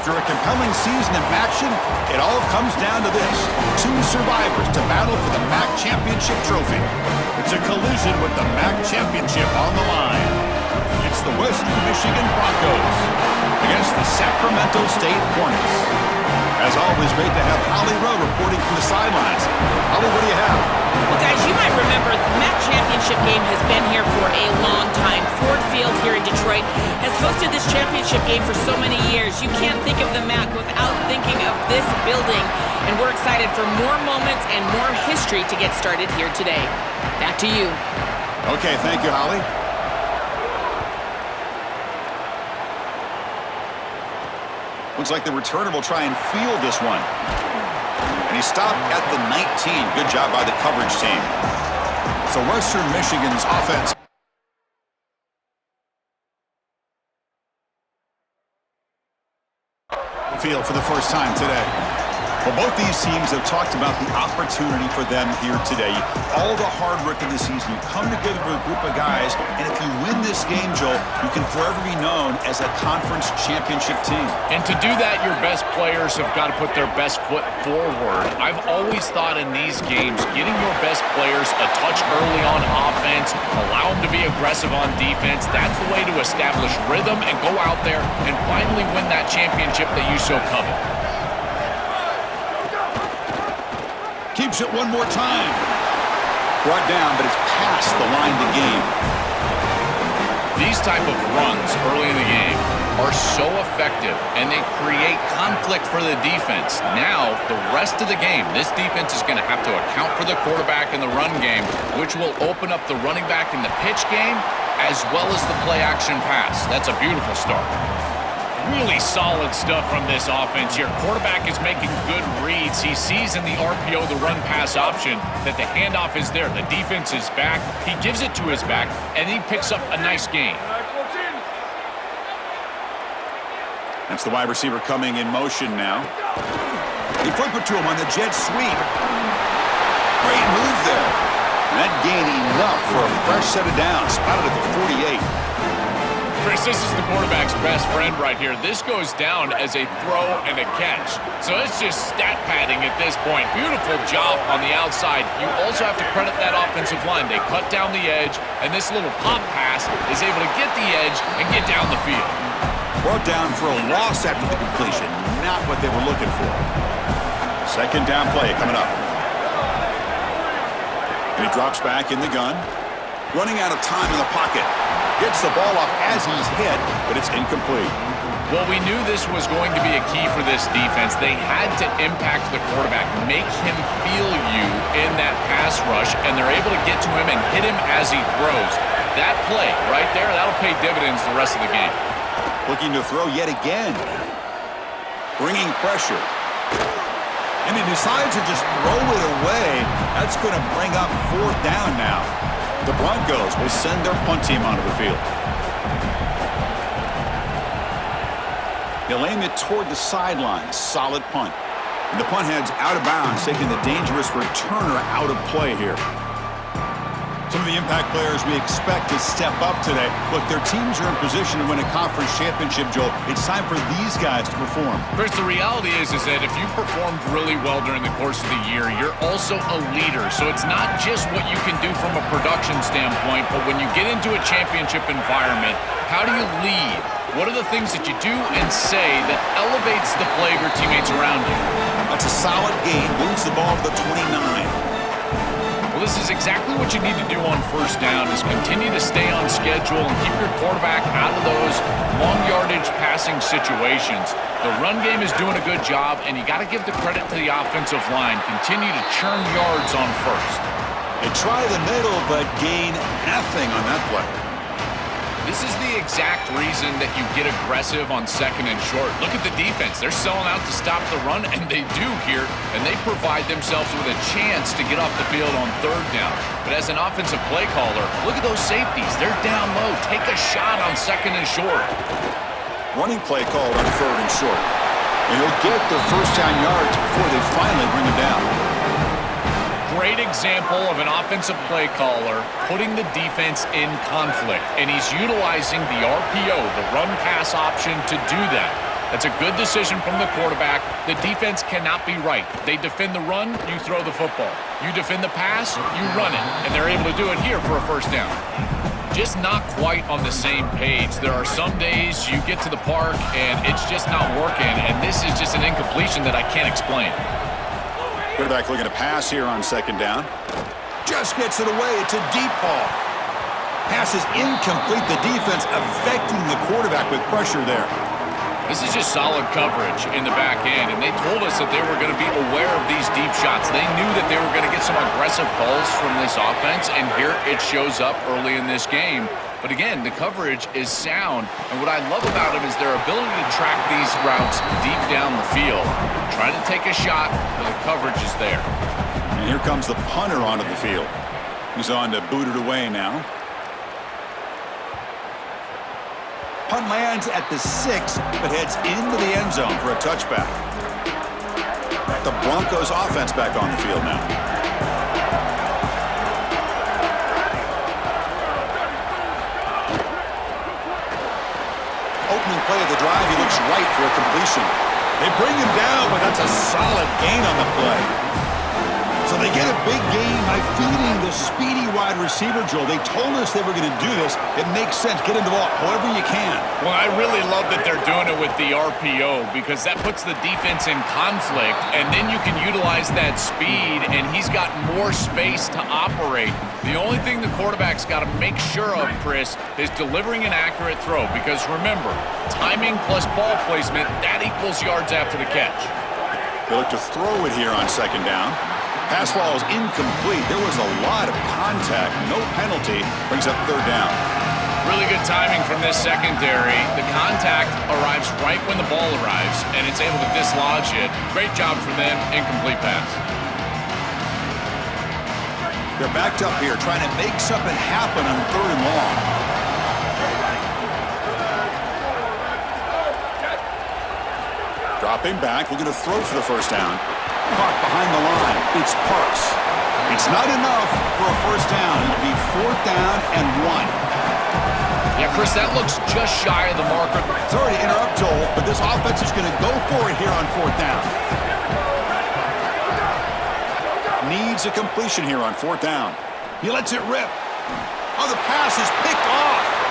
After a compelling season of action, it all comes down to this. Two survivors to battle for the MAC Championship trophy. It's a collision with the MAC Championship on the line. It's the Western Michigan Broncos against the Sacramento State Hornets. As always, great to have Holly Rowe reporting from the sidelines. Holly, what do you have? Well, guys, you might remember the MAC Championship game has been here for a long time. Ford Field here in Detroit has hosted this championship game for so many years. You can't think of the MAC without thinking of this building. And we're excited for more moments and more history to get started here today. Back to you. Okay, thank you, Holly. Looks like the returner will try and field this one. And he stopped at the 19. Good job by the coverage team. So Western Michigan's offense. Field for the first time today. Well, both these teams have talked about the opportunity for them here today. All the hard work in the season, you come together with a group of guys, and if you win this game, Joel, you can forever be known as a conference championship team. And to do that, your best players have got to put their best foot forward. I've always thought in these games, getting your best players a touch early on offense, allow them to be aggressive on defense, that's the way to establish rhythm and go out there and finally win that championship that you so covet. Keeps it one more time. Brought down, but it's past the line to gain. These type of runs early in the game are so effective, and they create conflict for the defense. Now, the rest of the game, this defense is going to have to account for the quarterback in the run game, which will open up the running back in the pitch game, as well as the play-action pass. That's a beautiful start. Really solid stuff from this offense. Your quarterback is making good reads. He sees in the RPO, the run-pass option, that the handoff is there. The defense is back. He gives it to his back, and he picks up a nice gain. That's the wide receiver coming in motion now. He flip it to him on the jet sweep. Great move there. And that gain enough for a fresh set of downs. Spotted at the 48. Chris, this is the quarterback's best friend right here. This goes down as a throw and a catch. So it's just stat padding at this point. Beautiful job on the outside. You also have to credit that offensive line. They cut down the edge, and this little pop pass is able to get the edge and get down the field. Brought down for a loss after the completion. Not what they were looking for. Second down play coming up. And he drops back in the gun. Running out of time in the pocket. Gets the ball off as he's hit, but it's incomplete. Well, we knew this was going to be a key for this defense. They had to impact the quarterback, make him feel you in that pass rush, and they're able to get to him and hit him as he throws. That play right there, that'll pay dividends the rest of the game. Looking to throw yet again. Bringing pressure. And he decides to just throw it away. That's going to bring up fourth down now. The Broncos will send their punt team onto the field. They'll aim it toward the sideline. Solid punt. And the punt heads out of bounds, taking the dangerous returner out of play here. Some of the impact players we expect to step up today. Look, their teams are in position to win a conference championship, Joel. It's time for these guys to perform. Chris, the reality is that if you performed really well during the course of the year, you're also a leader. So it's not just what you can do from a production standpoint, but when you get into a championship environment, how do you lead? What are the things that you do and say that elevates the play of your teammates around you? That's a solid gain. Moves the ball to the 29. Well, this is exactly what you need to do on first down is continue to stay on schedule and keep your quarterback out of those long yardage passing situations. The run game is doing a good job, and you got to give the credit to the offensive line. Continue to churn yards on first. They try the middle, but gain nothing on that play. This is the exact reason that you get aggressive on second and short. Look at the defense. They're selling out to stop the run, and they do here, and they provide themselves with a chance to get off the field on third down. But as an offensive play caller, look at those safeties. They're down low. Take a shot on second and short. Running play called on third and short. And he'll get the first down yards before they finally bring him down. Great example of an offensive play caller putting the defense in conflict, and he's utilizing the RPO, the run-pass option, to do that. That's a good decision from the quarterback. The defense cannot be right. They defend the run, you throw the football. You defend the pass, you run it. And they're able to do it here for a first down. Just not quite on the same page. There are some days you get to the park and it's just not working, and this is just an incompletion that I can't explain. Quarterback looking to pass here on second down. Just gets it away. It's a deep ball. Pass is incomplete. The defense affecting the quarterback with pressure there. This is just solid coverage in the back end, and they told us that they were going to be aware of these deep shots. They knew that they were going to get some aggressive calls from this offense, and here it shows up early in this game. But again, the coverage is sound, and what I love about them is their ability to track these routes deep down the field. Trying to take a shot, but the coverage is there. And here comes the punter onto the field. He's on to boot it away now. Punt lands at the 6, but heads into the end zone for a touchback. The Broncos offense back on the field now. Opening play of the drive, he looks right for a completion. They bring him down, but that's a solid gain on the play. So they get a big gain by feeding the speedy wide receiver, Joel. They told us they were going to do this. It makes sense. Get him the ball however you can. Well, I really love that they're doing it with the RPO because that puts the defense in conflict, and then you can utilize that speed, and he's got more space to operate. The only thing the quarterback's got to make sure of, Chris, is delivering an accurate throw because, remember, timing plus ball placement, that equals yards after the catch. They look to throw it here on second down. Pass ball is incomplete. There was a lot of contact. No penalty. Brings up third down. Really good timing from this secondary. The contact arrives right when the ball arrives, and it's able to dislodge it. Great job for them. Incomplete pass. They're backed up here trying to make something happen on third and long. Dropping back. Looking to throw for the first down. Caught behind the line. It's Parks. It's not enough for a first down. It'll be fourth down and 1. Yeah, Chris, that looks just shy of the marker. Sorry to interrupt, Joel, but this offense is going to go for it here on fourth down. Needs a completion here on fourth down. He lets it rip. Oh, the pass is picked off.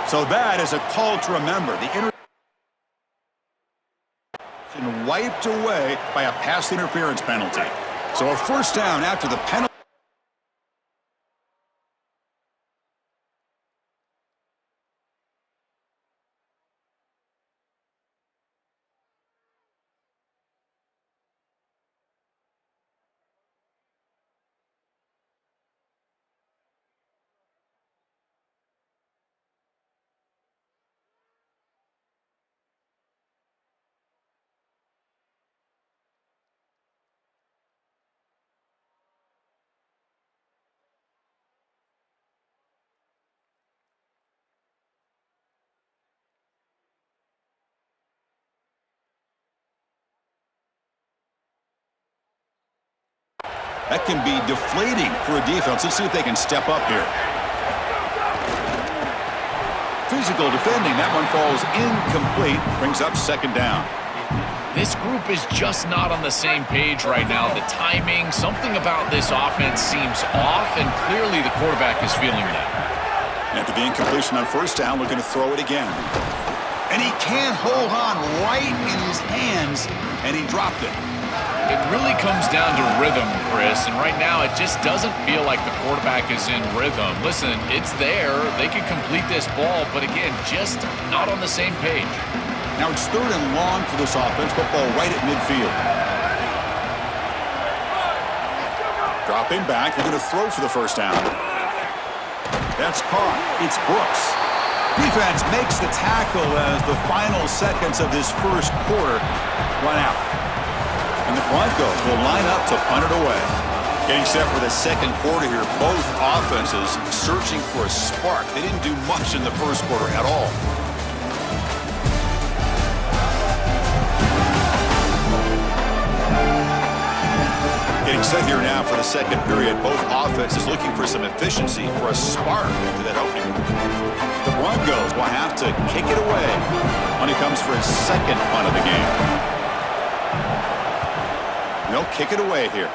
So that is a call to remember. The interception wiped away by a pass interference penalty. So a first down after the penalty. That can be deflating for a defense. Let's see if they can step up here. Physical defending. That one falls incomplete. Brings up second down. This group is just not on the same page right now. The timing, something about this offense seems off, and clearly the quarterback is feeling that. After the incompletion on first down, we're going to throw it again. And he can't hold on right in his hands, and he dropped it. It really comes down to rhythm, Chris, and right now it just doesn't feel like the quarterback is in rhythm. Listen, it's there. They can complete this ball, but again, just not on the same page. Now it's third and long for this offense. Football right at midfield. Dropping back. They're going to throw for the first down. That's caught. It's Brooks. Defense makes the tackle as the final seconds of this first quarter run out. And the Broncos will line up to punt it away. Getting set for the second quarter here. Both offenses searching for a spark. They didn't do much in the first quarter at all. Getting set here now for the second period. Both offenses looking for some efficiency, for a spark into that opening. The Broncos will have to kick it away when it comes for his second punt of the game. They'll kick it away here.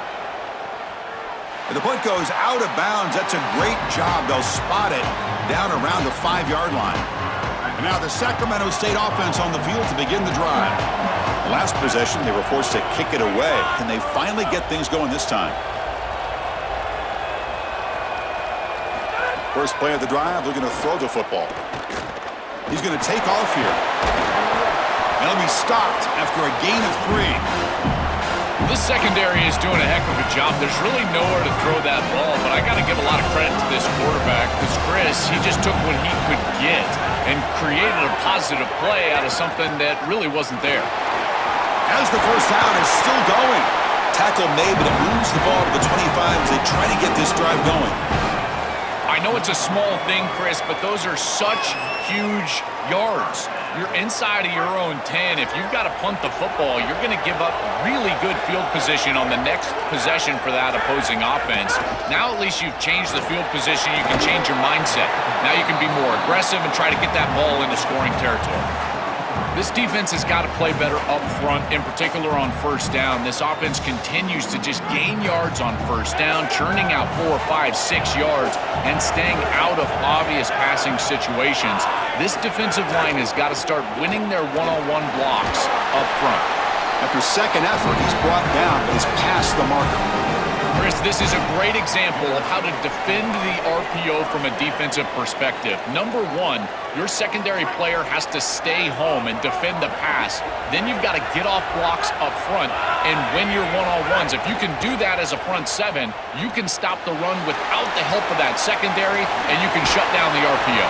And the punt goes out of bounds. That's a great job. They'll spot it down around the 5-yard line. And now the Sacramento State offense on the field to begin the drive. Last possession, they were forced to kick it away. Can they finally get things going this time? First play of the drive, they're going to throw the football. He's going to take off here. And he'll be stopped after a gain of 3. This secondary is doing a heck of a job. There's really nowhere to throw that ball, but I got to give a lot of credit to this quarterback because Chris, he just took what he could get and created a positive play out of something that really wasn't there. As the first down is still going. Tackle made, but it moves the ball to the 25 as they try to get this drive going. I know it's a small thing, Chris, but those are such huge yards. You're inside of your own 10. If you've got to punt the football, you're going to give up really good field position on the next possession for that opposing offense. Now at least you've changed the field position. You can change your mindset. Now you can be more aggressive and try to get that ball into scoring territory. This defense has got to play better up front, in particular on first down. This offense continues to just gain yards on first down, churning out 4, 5, 6 yards, and staying out of obvious passing situations. This defensive line has got to start winning their one-on-one blocks up front. After second effort, he's brought down, but he's past the marker. Chris, this is a great example of how to defend the RPO from a defensive perspective. Number one, your secondary player has to stay home and defend the pass. Then you've got to get off blocks up front and win your one-on-ones. If you can do that as a front seven, you can stop the run without the help of that secondary, and you can shut down the RPO.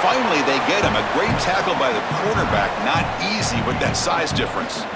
Finally, they get him. A great tackle by the quarterback. Not easy with that size difference.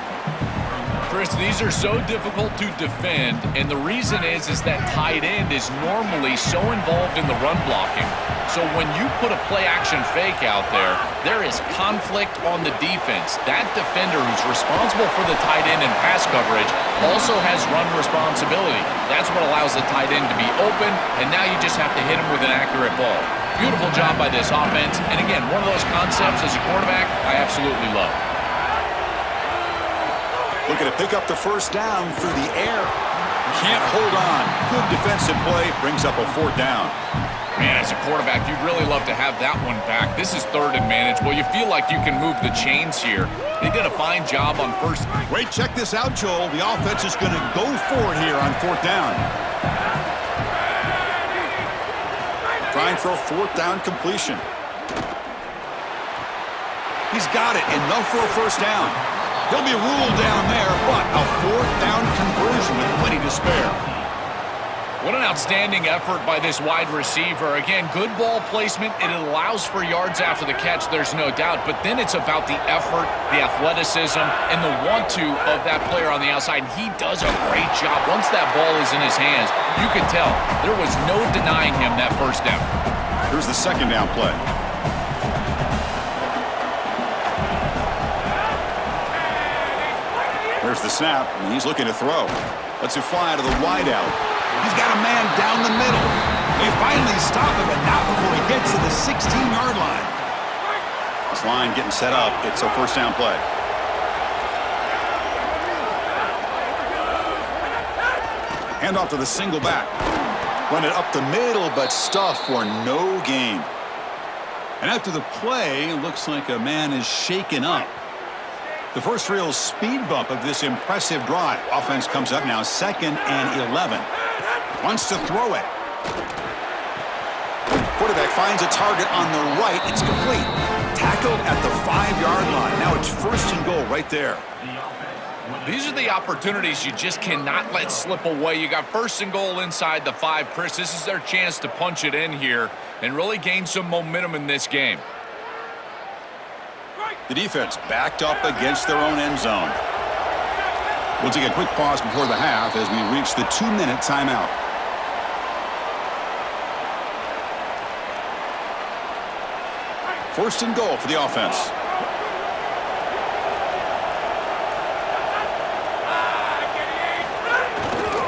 Chris, these are so difficult to defend, and the reason is that tight end is normally so involved in the run blocking. So when you put a play-action fake out there, there is conflict on the defense. That defender who's responsible for the tight end and pass coverage also has run responsibility. That's what allows the tight end to be open, and now you just have to hit him with an accurate ball. Beautiful job by this offense, and again, one of those concepts as a quarterback I absolutely love. Looking to pick up the first down through the air. Can't hold on. Good defensive play. Brings up a 4th down. Man, as a quarterback, you'd really love to have that one back. This is 3rd and manageable. You feel like you can move the chains here. They did a fine job on first. Wait, check this out, Joel. The offense is going to go for it here on 4th down. Trying for a 4th down completion. He's got it. Enough for a first down. He'll be ruled down there, but a 4th down conversion with plenty to spare. What an outstanding effort by this wide receiver. Again, good ball placement. It allows for yards after the catch, there's no doubt. But then it's about the effort, the athleticism, and the want-to of that player on the outside. And he does a great job. Once that ball is in his hands, you can tell there was no denying him that first down. Here's the 2nd down play. There's the snap, and he's looking to throw. Lets it fly to the wideout. He's got a man down the middle. They finally stop him, but not before he gets to the 16-yard line. This line getting set up. It's a first down play. Hand off to the single back. Run it up the middle, but stuffed for no gain. And after the play, it looks like a man is shaken up. The first real speed bump of this impressive drive. Offense comes up now 2nd and 11. Wants to throw it. Quarterback finds a target on the right. It's complete. Tackled at the 5-yard line. Now it's 1st and goal right there. These are the opportunities you just cannot let slip away. You got 1st and goal inside the 5. Chris, this is their chance to punch it in here and really gain some momentum in this game. The defense backed up against their own end zone. We'll take a quick pause before the half as we reach the 2-minute timeout. First and goal for the offense.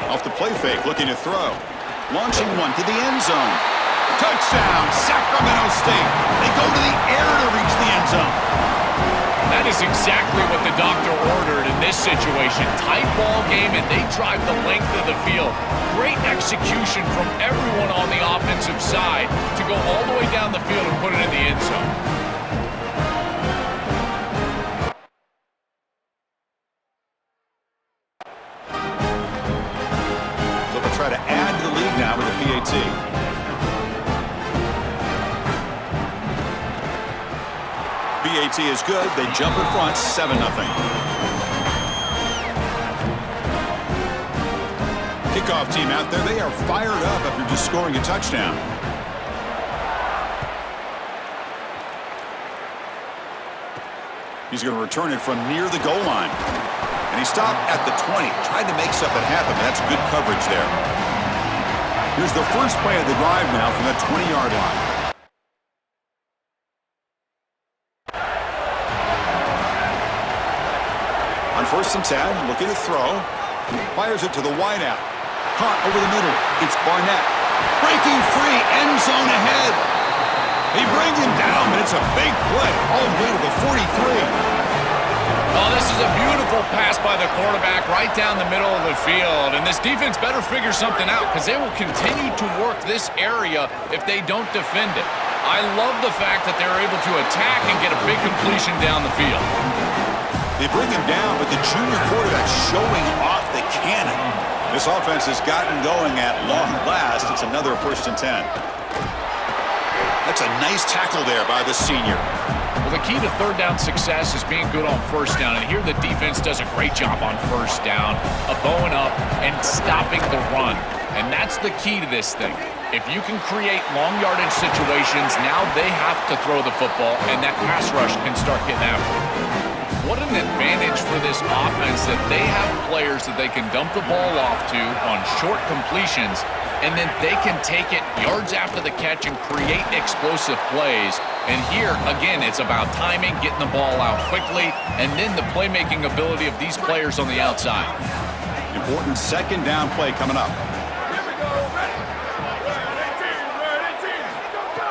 Off the play fake, looking to throw. Launching one to the end zone. Touchdown, Sacramento State. They go to the air to reach the end zone. That is exactly what the doctor ordered in this situation. Tight ball game, and they drive the length of the field. Great execution from everyone on the offensive side to go all the way down the field and put it in the end zone. They'll try to add to the lead now with a PAT. PAT is good. They jump in front, 7-0. Kickoff team out there. They are fired up after just scoring a touchdown. He's going to return it from near the goal line. And he stopped at the 20, trying to make something happen. That's good coverage there. Here's the first play of the drive now from that 20-yard line. On 1st and 10, looking to throw. Fires it to the wideout. Caught over the middle. It's Barnett. Breaking free, end zone ahead. They bring him down, but it's a big play all the way to the 43. Oh, this is a beautiful pass by the quarterback right down the middle of the field. And this defense better figure something out because they will continue to work this area if they don't defend it. I love the fact that they're able to attack and get a big completion down the field. They bring him down, but the junior quarterback showing off the cannon. This offense has gotten going at long last. It's another 1st and 10. That's a nice tackle there by the senior. Well, the key to third down success is being good on 1st down. And here the defense does a great job on 1st down, bowing up and stopping the run. And that's the key to this thing. If you can create long yardage situations, now they have to throw the football, and that pass rush can start getting after it. What an advantage for this offense that they have players that they can dump the ball off to on short completions, and then they can take it yards after the catch and create explosive plays. And here, again, it's about timing, getting the ball out quickly, and then the playmaking ability of these players on the outside. Important 2nd down play coming up.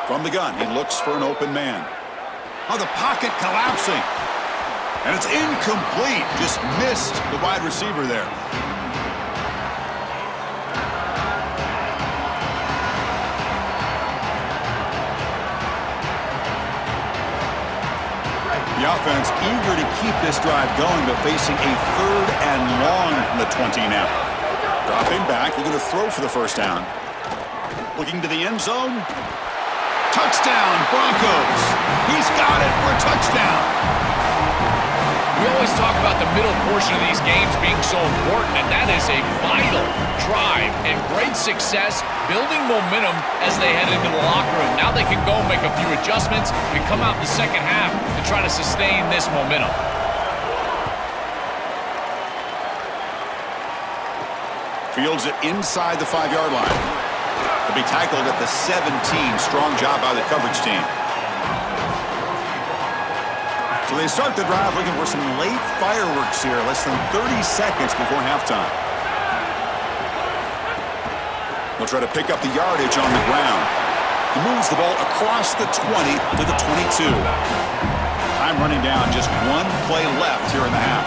From the gun, he looks for an open man. Oh, the pocket collapsing. And it's incomplete. Just missed the wide receiver there. The offense eager to keep this drive going, but facing a 3rd and long from the 20 now. Dropping back, looking to throw for the 1st down. Looking to the end zone. Touchdown, Broncos. He's got it for a touchdown. We always talk about the middle portion of these games being so important, and that is a vital drive and great success, building momentum as they head into the locker room. Now they can go make a few adjustments and come out in the 2nd half to try to sustain this momentum. Fields it inside the 5-yard line. He'll be tackled at the 17. Strong job by the coverage team. So they start the drive looking for some late fireworks here, less than 30 seconds before halftime. They'll try to pick up the yardage on the ground. He moves the ball across the 20 to the 22. Time running down, just one play left here in the half.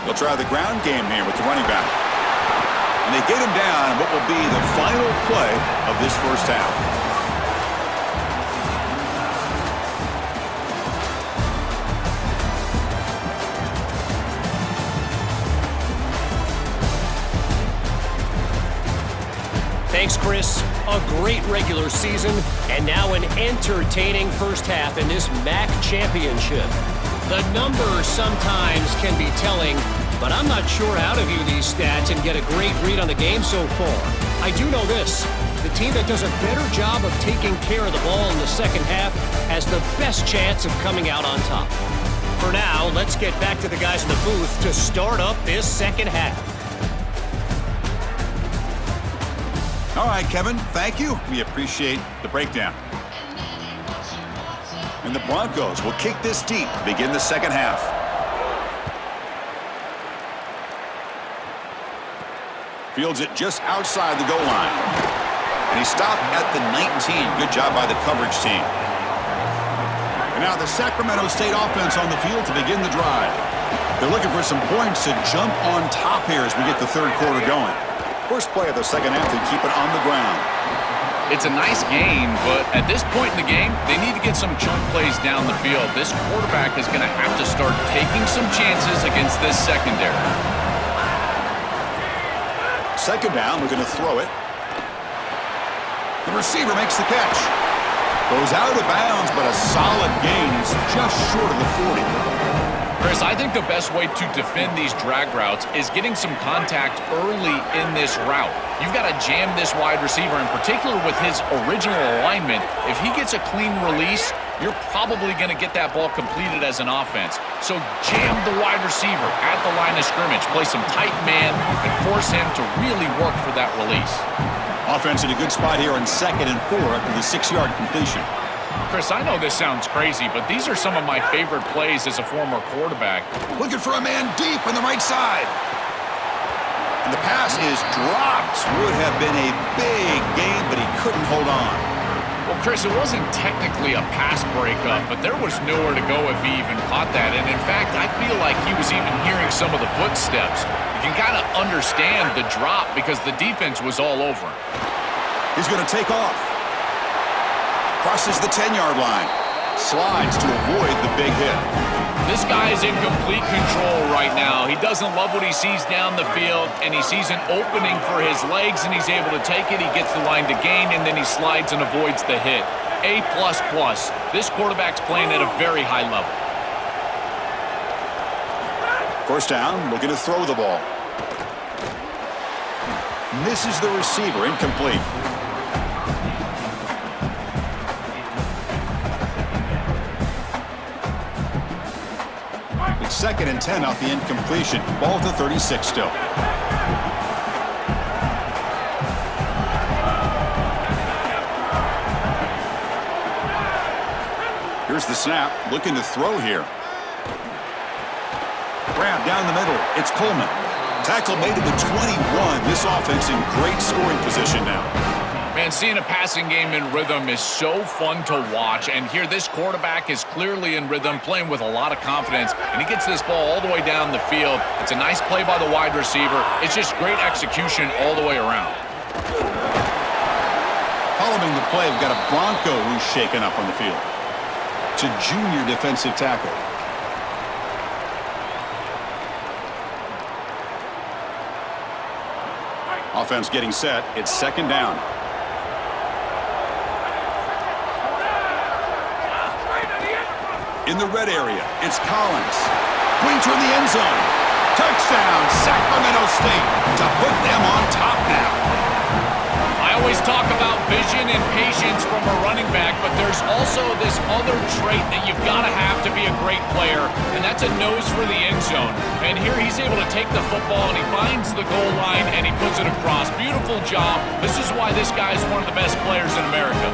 They'll try the ground game here with the running back. And they get him down in what will be the final play of this 1st half. Thanks, Chris. A great regular season, and now an entertaining 1st half in this MAC championship. The numbers sometimes can be telling, but I'm not sure how to view these stats and get a great read on the game so far. I do know this. The team that does a better job of taking care of the ball in the 2nd half has the best chance of coming out on top. For now, let's get back to the guys in the booth to start up this 2nd half. All right, Kevin, thank you. We appreciate the breakdown. And the Broncos will kick this deep to begin the 2nd half. Fields it just outside the goal line. And he stopped at the 19. Good job by the coverage team. And now the Sacramento State offense on the field to begin the drive. They're looking for some points to jump on top here as we get the third quarter going. First play of the second half, they keep it on the ground. It's a nice game, but at this point in the game, they need to get some chunk plays down the field. This quarterback is going to have to start taking some chances against this secondary. Second down, we're going to throw it. The receiver makes the catch. Goes out of bounds, but a solid gain. He's just short of the 40. Chris, I think the best way to defend these drag routes is getting some contact early in this route. You've got to jam this wide receiver, in particular with his original alignment. If he gets a clean release, you're probably going to get that ball completed as an offense. So jam the wide receiver at the line of scrimmage, play some tight man, and force him to really work for that release. Offense in a good spot here on 2nd and 4 after the 6-yard completion. Chris, I know this sounds crazy, but these are some of my favorite plays as a former quarterback. Looking for a man deep on the right side. And the pass is dropped. Would have been a big gain, but he couldn't hold on. Well, Chris, it wasn't technically a pass breakup, but there was nowhere to go if he even caught that. And in fact, I feel like he was even hearing some of the footsteps. You can kind of understand the drop because the defense was all over him. He's going to take off. Crosses the 10-yard line. Slides to avoid the big hit. This guy is in complete control right now. He doesn't love what he sees down the field, and he sees an opening for his legs, and he's able to take it. He gets the line to gain, and then he slides and avoids the hit. A++. This quarterback's playing at a very high level. First down, looking to throw the ball. Misses the receiver, incomplete. It's 2nd and 10 off the incompletion. Ball to 36 still. Here's the snap, looking to throw here. Grab down the middle. It's Coleman. Tackle made at the 21. This offense in great scoring position now. Man, seeing a passing game in rhythm is so fun to watch. And here, this quarterback is clearly in rhythm, playing with a lot of confidence. And he gets this ball all the way down the field. It's a nice play by the wide receiver. It's just great execution all the way around. Following the play, we've got a Bronco who's shaken up on the field. It's a junior defensive tackle. Offense getting set. It's 2nd down. In the red area, it's Collins. Pointer in the end zone. Touchdown, Sacramento State to put them on top now. I always talk about vision and patience from a running back, but there's also this other trait that you've got to have to be a great player, and that's a nose for the end zone. And here he's able to take the football, and he finds the goal line, and he puts it across. Beautiful job. This is why this guy is one of the best players in America.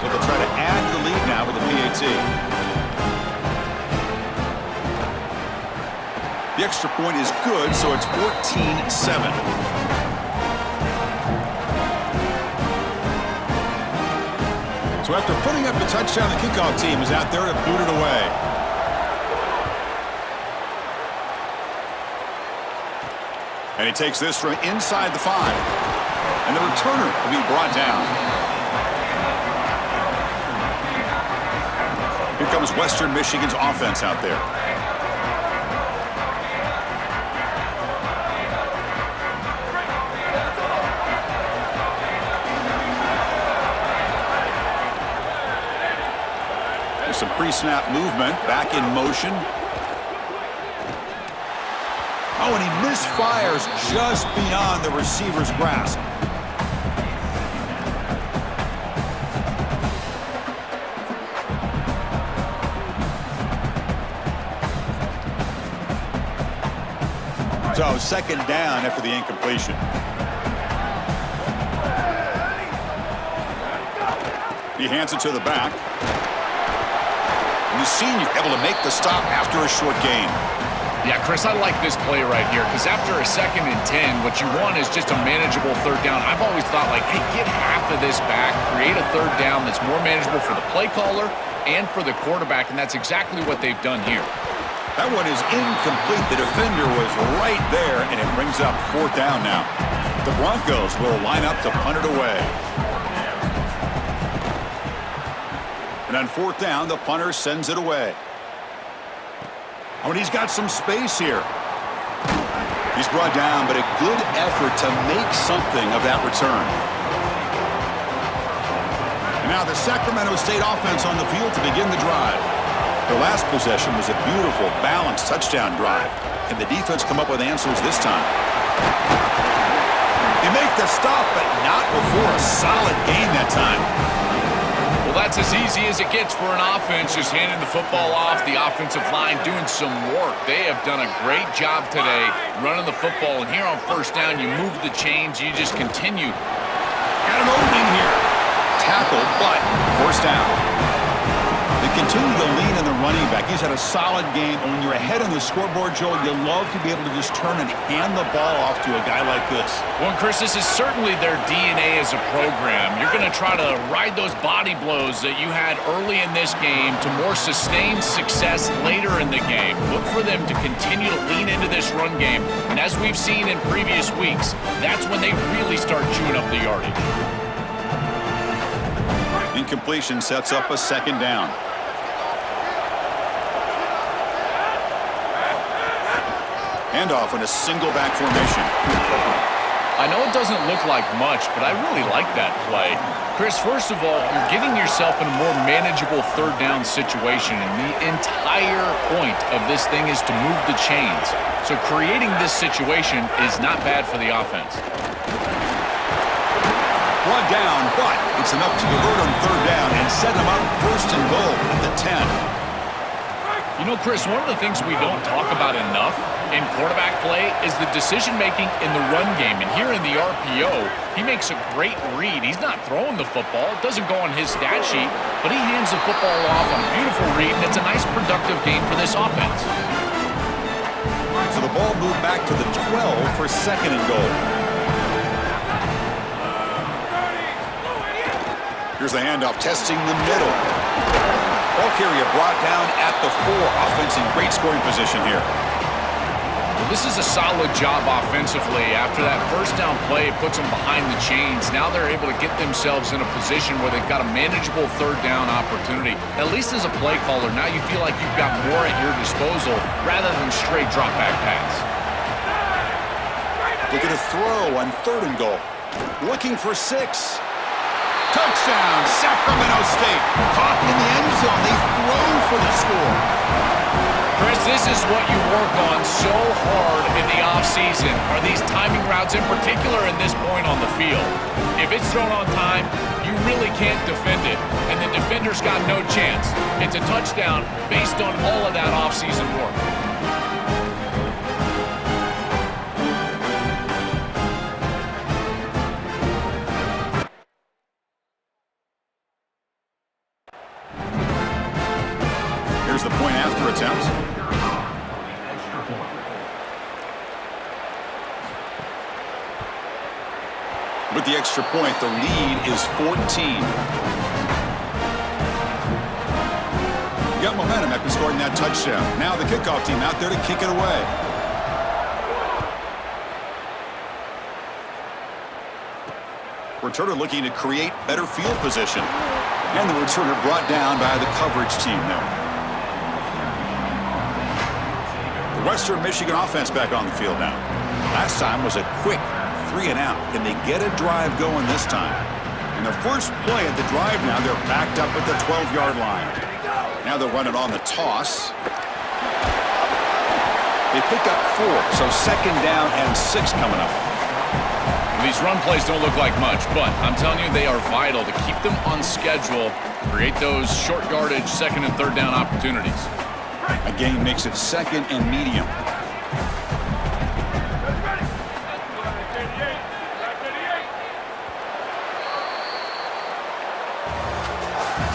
So they'll try to add the lead now with the PAT. The extra point is good, so it's 14-7. So after putting up the touchdown, the kickoff team is out there to boot it away. And he takes this from inside the 5. And the returner will be brought down. Here comes Western Michigan's offense out there. Some pre-snap movement, back in motion. Oh, and he misfires just beyond the receiver's grasp. So 2nd down after the incompletion. He hands it to the back. The senior able to make the stop after a short gain. Yeah, Chris, I like this play right here because after a 2nd and 10, what you want is just a manageable 3rd down. I've always thought, like, hey, get half of this back, create a 3rd down that's more manageable for the play caller and for the quarterback, and that's exactly what they've done here. That one is incomplete. The defender was right there, and it brings up 4th down now. The Broncos will line up to punt it away. And on 4th down, the punter sends it away. Oh, and he's got some space here. He's brought down, but a good effort to make something of that return. And now the Sacramento State offense on the field to begin the drive. Their last possession was a beautiful, balanced touchdown drive. Can the defense come up with answers this time? They make the stop, but not before a solid gain that time. Well, that's as easy as it gets for an offense, just handing the football off, the offensive line doing some work. They have done a great job today running the football, and here on 1st down, you move the chains, you just continue. Got an opening here. Tackled, but 1st down. They continue to lean on the running back. He's had a solid game, and when you're ahead on the scoreboard, Joel, you love to be able to just turn and hand the ball off to a guy like this. Well, Chris, this is certainly their DNA as a program. You're going to try to ride those body blows that you had early in this game to more sustained success later in the game. Look for them to continue to lean into this run game, and as we've seen in previous weeks, that's when they really start chewing up the yardage. Incompletion sets up a 2nd down. Handoff in a single back formation. I know it doesn't look like much, but I really like that play. Chris, first of all, you're getting yourself in a more manageable 3rd down situation, and the entire point of this thing is to move the chains. So creating this situation is not bad for the offense. One down, but it's enough to convert on 3rd down and set them up 1st and goal at the 10. You know, Chris, one of the things we don't talk about enough in quarterback play is the decision-making in the run game. And here in the RPO, he makes a great read. He's not throwing the football. It doesn't go on his stat sheet, but he hands the football off on a beautiful read, and it's a nice, productive game for this offense. So the ball moved back to the 12 for 2nd and goal. Here's the handoff, testing the middle. Ball carrier brought down at the 4. Offense in great scoring position here. Well, this is a solid job offensively. After that 1st down play, it puts them behind the chains. Now they're able to get themselves in a position where they've got a manageable 3rd down opportunity. At least as a play caller, now you feel like you've got more at your disposal rather than straight drop back pass. Look at a throw on 3rd and goal. Looking for 6. Touchdown, Sacramento State. Caught in the end zone. They throw for the score. Chris, this is what you work on so hard in the offseason, are these timing routes, in particular in this point on the field. If it's thrown on time, you really can't defend it, and the defender's got no chance. It's a touchdown based on all of that offseason work. Here's the point after attempt. With the extra point, the lead is 14. You got momentum after scoring that touchdown. Now the kickoff team out there to kick it away. Returner looking to create better field position. And the returner brought down by the coverage team there. Western Michigan offense back on the field now. Last time was a quick 3 and out. Can they get a drive going this time? And the first play of the drive now, they're backed up at the 12-yard line. Now they'll run it on the toss. They pick up 4, so 2nd down and 6 coming up. These run plays don't look like much, but I'm telling you, they are vital to keep them on schedule, create those short yardage 2nd and 3rd down opportunities. A gain makes it 2nd and medium.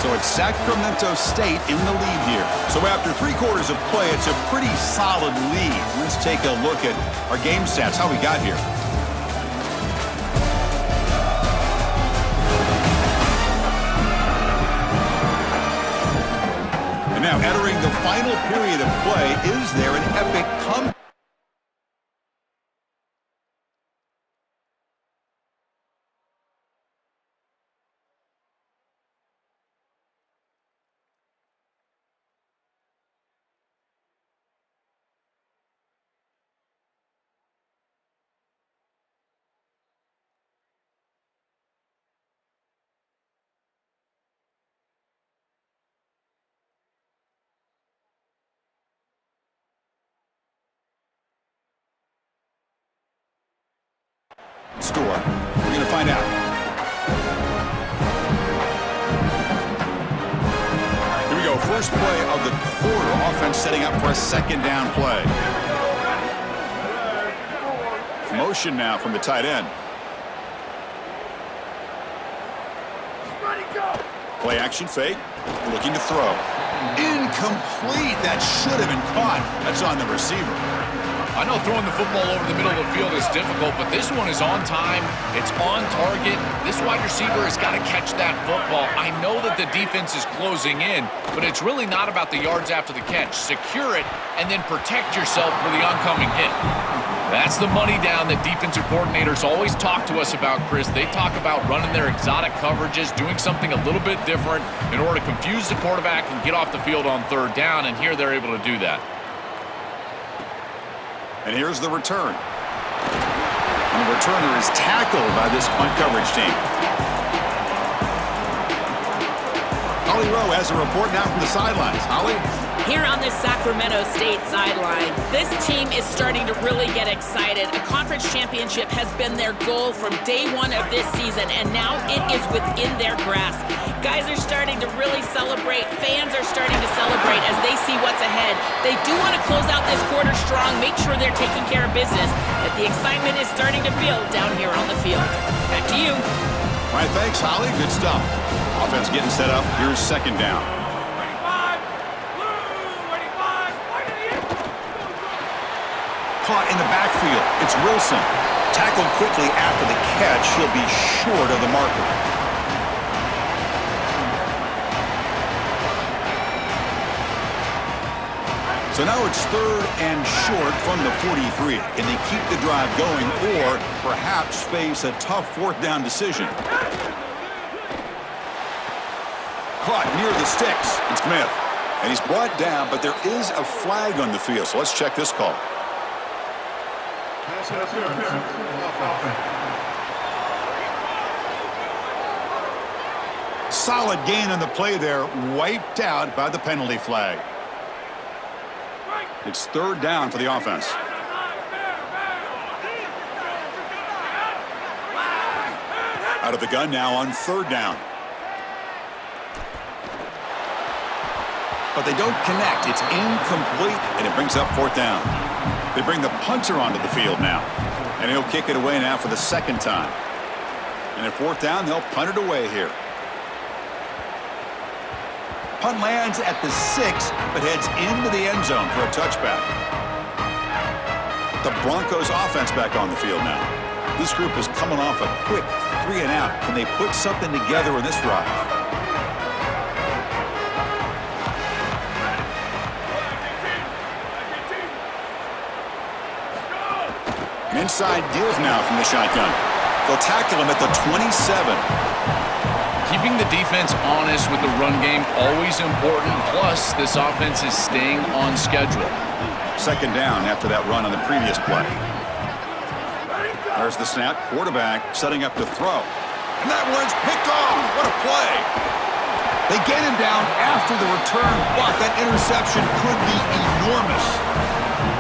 So it's Sacramento State in the lead here. So after 3 quarters of play, it's a pretty solid lead. Let's take a look at our game stats, how we got here. And now entering the final period of play, is there an epic comeback? Score. We're going to find out. Here we go. First play of the quarter. Offense setting up for a second down play. Motion now from the tight end. Play action fake. Looking to throw. Incomplete. That should have been caught. That's on the receiver. I know throwing the football over the middle of the field is difficult, but this one is on time. It's on target. This wide receiver has got to catch that football. I know that the defense is closing in, but it's really not about the yards after the catch. Secure it and then protect yourself for the oncoming hit. That's the money down that defensive coordinators always talk to us about, Chris. They talk about running their exotic coverages, doing something a little bit different in order to confuse the quarterback and get off the field on third down, and here they're able to do that. And here's the return. And the returner is tackled by this punt coverage team. Holly Rowe has a report now from the sidelines. Holly? Here on the Sacramento State sideline, this team is starting to really get excited. A conference championship has been their goal from day one of this season, and now it is within their grasp. Guys are starting to really celebrate. Fans are starting to celebrate as they see what's ahead. They do want to close out this quarter strong, make sure they're taking care of business, but the excitement is starting to build down here on the field. Back to you. All right, thanks, Holly. Good stuff. Offense getting set up. Here's second down. Caught in the backfield. It's Wilson. Tackled quickly after the catch. He'll be short of the marker. So now it's third and short from the 43. Can they keep the drive going or perhaps face a tough fourth down decision? Caught near the sticks. It's Smith. And he's brought down, but there is a flag on the field. So let's check this call. Solid gain on the play there, wiped out by the penalty flag. It's third down for the offense. Out of the gun now on third down. But they don't connect. It's incomplete, and it brings up fourth down. They bring the punter onto the field now. And he'll kick it away now for the second time. And at fourth down, they'll punt it away here. Punt lands at the 6, but heads into the end zone for a touchback. The Broncos offense back on the field now. This group is coming off a quick 3 and out. Can they put something together in this drive? An inside give now from the shotgun. They'll tackle him at the 27. Keeping the defense honest with the run game, always important. Plus, this offense is staying on schedule. Second down after that run on the previous play. There's the snap. Quarterback setting up to throw. And that one's picked off. What a play. They get him down after the return, but that interception could be enormous.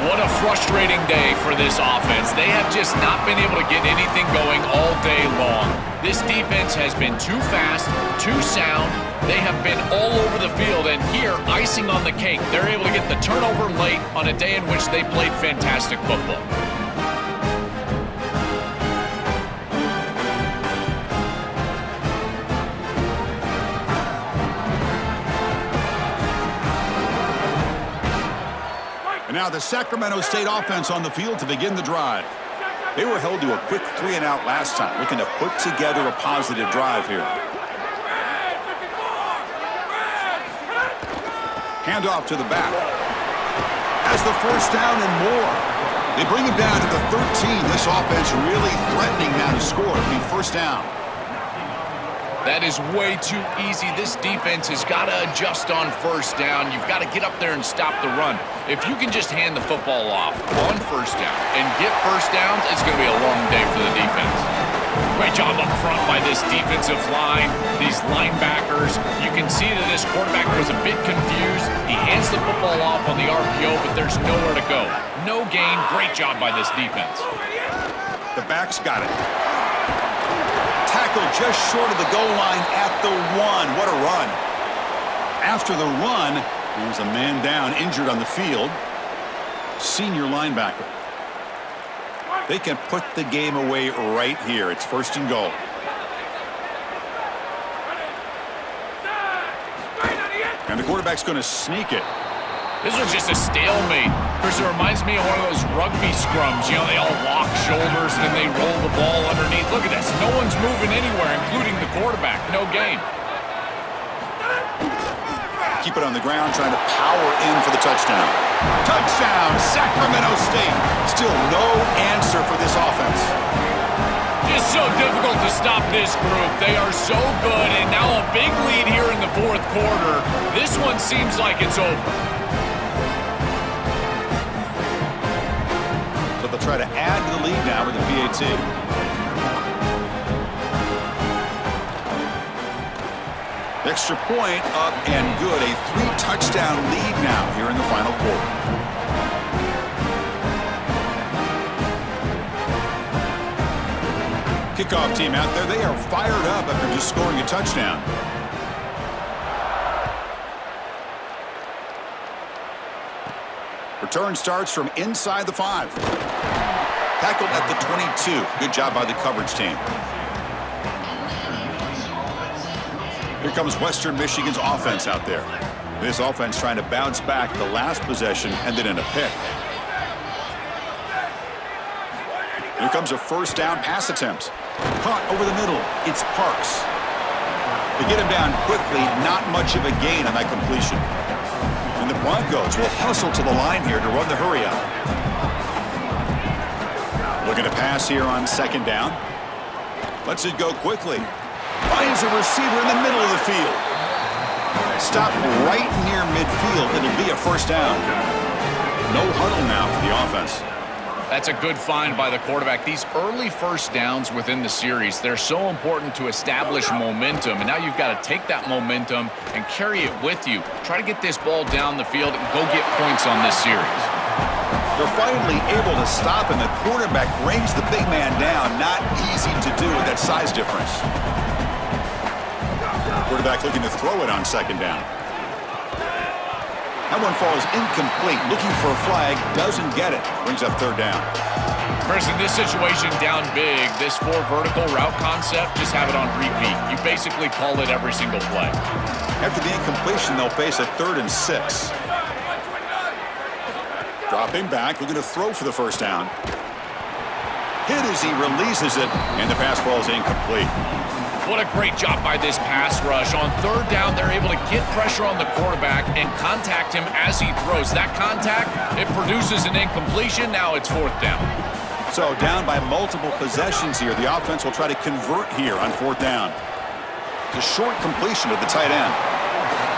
What a frustrating day for this offense. They have just not been able to get anything going all day long. This defense has been too fast, too sound. They have been all over the field, and here, icing on the cake, they're able to get the turnover late on a day in which they played fantastic football. now the Sacramento State offense on the field to begin the drive. They were held to a quick 3-and-out last time, looking to put together a positive drive here. Handoff to the back. Has the first down and more. They bring him down to the 13. This offense really threatening now to score. It'll be first down. That is way too easy. This defense has got to adjust on first down. You've got to get up there and stop the run. If you can just hand the football off on first down and get first downs, it's going to be a long day for the defense. Great job up front by this defensive line, these linebackers. You can see that this quarterback was a bit confused. He hands the football off on the RPO, but there's nowhere to go. No gain. Great job by this defense. The back's got it. Tackle just short of the goal line at the 1. What a run. After the run, there's a man down, injured on the field. Senior linebacker. They can put the game away right here. It's first and goal. And the quarterback's going to sneak it. This was just a stalemate. Chris, it reminds me of one of those rugby scrums. You know, they all lock shoulders and then they roll the ball underneath. Look at this. No one's moving anywhere, including the quarterback. No gain. Keep it on the ground, trying to power in for the touchdown. Touchdown, Sacramento State. Still no answer for this offense. Just so difficult to stop this group. They are so good, and now a big lead here in the fourth quarter. This one seems like it's over. So they'll try to add to the lead now with the PAT. Extra point up and good. A 3-touchdown lead now here in the final quarter. Kickoff team out there. They are fired up after just scoring a touchdown. Return starts from inside the 5. Tackled at the 22. Good job by the coverage team. Here comes Western Michigan's offense out there. This offense trying to bounce back the last possession and then in a pick. Here comes a first down pass attempt. Caught over the middle. It's Parks. They get him down quickly. Not much of a gain on that completion. And the Broncos will hustle to the line here to run the hurry out. Looking to pass here on second down. Lets it go quickly. Finds a receiver in the middle of the field. Stop right near midfield. It'll be a first down. No huddle now for the offense. That's a good find by the quarterback. These early first downs within the series, they're so important to establish momentum. And now you've got to take that momentum and carry it with you. Try to get this ball down the field and go get points on this series. They're finally able to stop, and the quarterback brings the big man down. Not easy to do with that size difference. Quarterback looking to throw it on second down. That one falls incomplete. Looking for a flag. Doesn't get it. Brings up third down. Chris, in this situation down big, this 4 vertical route concept, just have it on repeat. You basically call it every single play. After the incompletion, they'll face a 3rd and 6. Dropping back, looking to throw for the first down. Hit as he releases it, and the pass falls incomplete. What a great job by this pass rush. On third down, they're able to get pressure on the quarterback and contact him as he throws. That contact, it produces an incompletion. Now it's fourth down. So down by multiple possessions here. The offense will try to convert here on fourth down. It's a short completion to the tight end.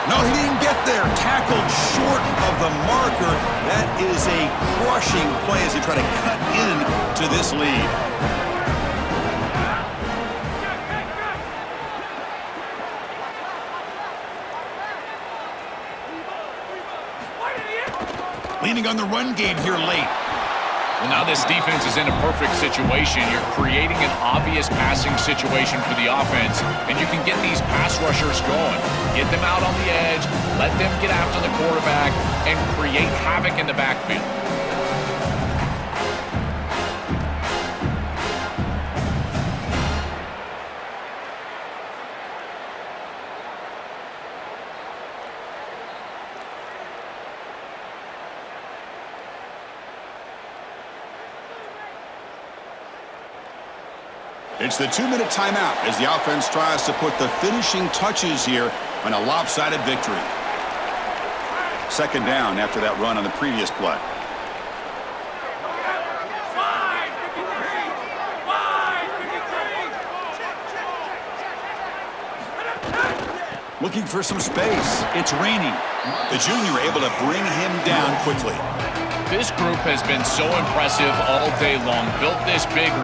No, he didn't get there. Tackled short of the marker. That is a crushing play as they try to cut into this lead. Leaning on the run game here late. Well, now this defense is in a perfect situation. You're creating an obvious passing situation for the offense, and you can get these pass rushers going. Get them out on the edge, let them get after the quarterback, and create havoc in the backfield. It's the 2-minute timeout as the offense tries to put the finishing touches here on a lopsided victory. Second down after that run on the previous play. Looking for some space. It's raining. The junior able to bring him down quickly. This group has been so impressive all day long. Built this big.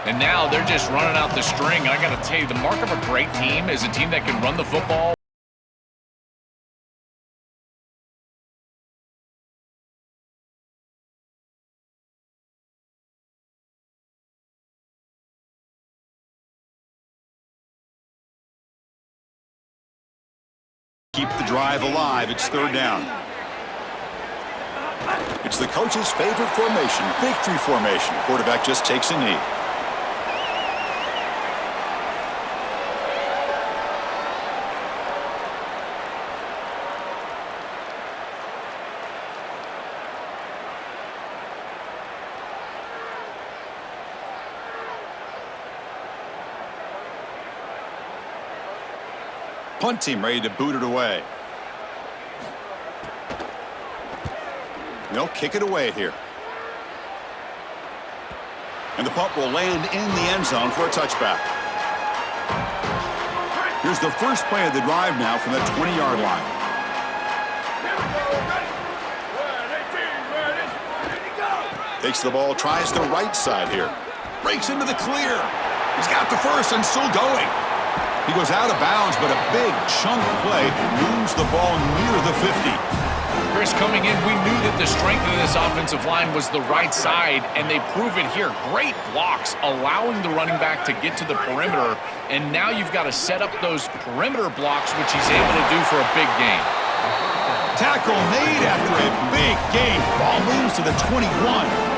And now they're just running out the string. I got to tell you, the mark of a great team is a team that can run the football. Keep the drive alive. It's third down. It's the coach's favorite formation, victory formation. Quarterback just takes a knee. Punt team ready to boot it away. They'll kick it away here. And the punt will land in the end zone for a touchback. Here's the first play of the drive now from the 20-yard line. Takes the ball, tries the right side here. Breaks into the clear. He's got the first and still going. He goes out of bounds, but a big chunk play moves the ball near the 50. Chris, coming in, we knew that the strength of this offensive line was the right side, and they prove it here. Great blocks, allowing the running back to get to the perimeter, and now you've got to set up those perimeter blocks, which he's able to do for a big gain. Tackle made after a big gain. Ball moves to the 21.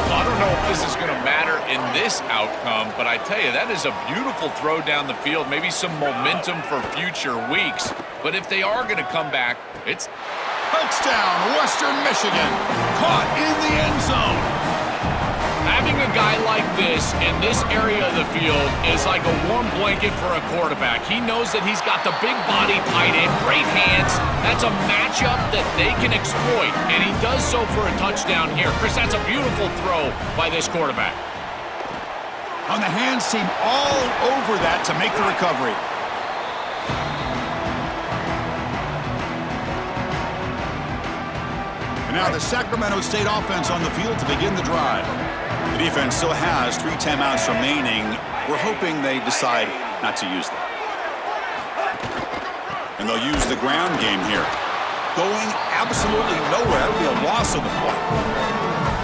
I don't know if this is going to matter in this outcome, but I tell you, that is a beautiful throw down the field, maybe some momentum for future weeks. But if they are going to come back, it's touchdown, Western Michigan. Caught in the end zone. Having a guy like this in this area of the field is like a warm blanket for a quarterback. He knows that he's got the big body tight end, great hands. That's a matchup that they can exploit, and he does so for a touchdown here. Chris, that's a beautiful throw by this quarterback. On the hands team all over that to make the recovery. And now the Sacramento State offense on the field to begin the drive. The defense still has 3 timeouts remaining. We're hoping they decide not to use them. And they'll use the ground game here. Going absolutely nowhere. That would be a loss of the play.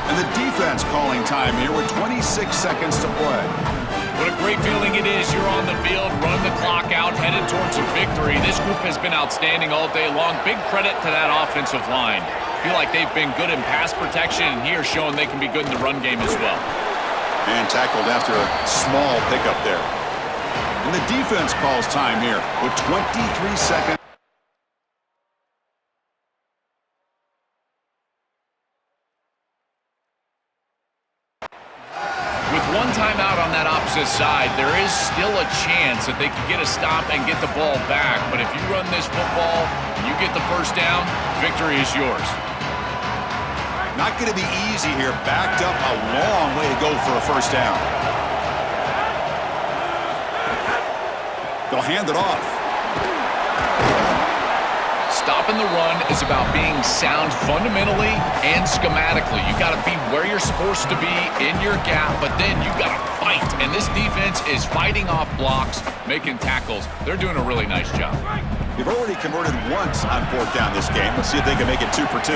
And the defense calling time here with 26 seconds to play. What a great feeling it is. You're on the field, run the clock out, headed towards a victory. This group has been outstanding all day long. Big credit to that offensive line. Feel like they've been good in pass protection, and here showing they can be good in the run game as well. And tackled after a small pickup there. And the defense calls time here with 23 seconds. With one timeout on that opposite side, there is still a chance that they can get a stop and get the ball back. But if you run this football and you get the first down, victory is yours. Not going to be easy here. Backed up a long way to go for a first down. They'll hand it off. Stopping the run is about being sound fundamentally and schematically. You got to be where you're supposed to be in your gap, but then you got to fight. And this defense is fighting off blocks, making tackles. They're doing a really nice job. They've already converted once on fourth down this game. Let's see if they can make it 2 for 2.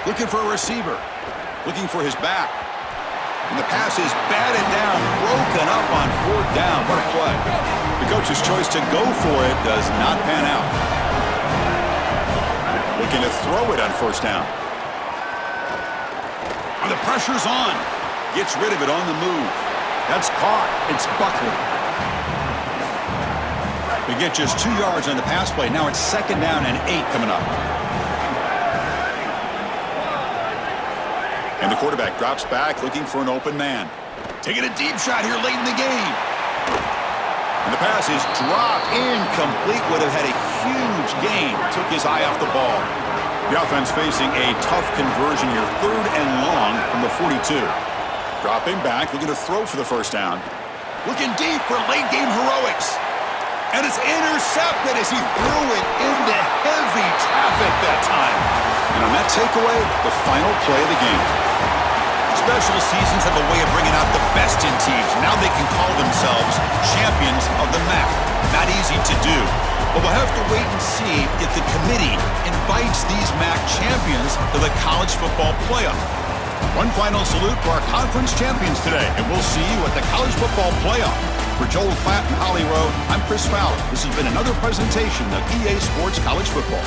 Looking for a receiver. Looking for his back. And the pass is batted down, broken up on fourth down. What a play. The coach's choice to go for it does not pan out. Looking to throw it on first down. And the pressure's on. Gets rid of it on the move. That's caught. It's Buckley. They get just 2 yards on the pass play. Now it's 2nd down and 8 coming up. And the quarterback drops back looking for an open man. Taking a deep shot here late in the game. And the pass is dropped incomplete. Would have had a huge gain. Took his eye off the ball. The offense facing a tough conversion here. 3rd and long from the 42. Dropping back, looking to throw for the first down. Looking deep for late game heroics. And it's intercepted as he threw it into heavy traffic that time. And on that takeaway, the final play of the game. Special seasons have a way of bringing out the best in teams. Now they can call themselves champions of the MAC. Not easy to do. But we'll have to wait and see if the committee invites these MAC champions to the college football playoff. One final salute for our conference champions today, and we'll see you at the college football playoff. For Joel Klatt and Holly Rowe, I'm Chris Fowler. This has been another presentation of EA Sports College Football.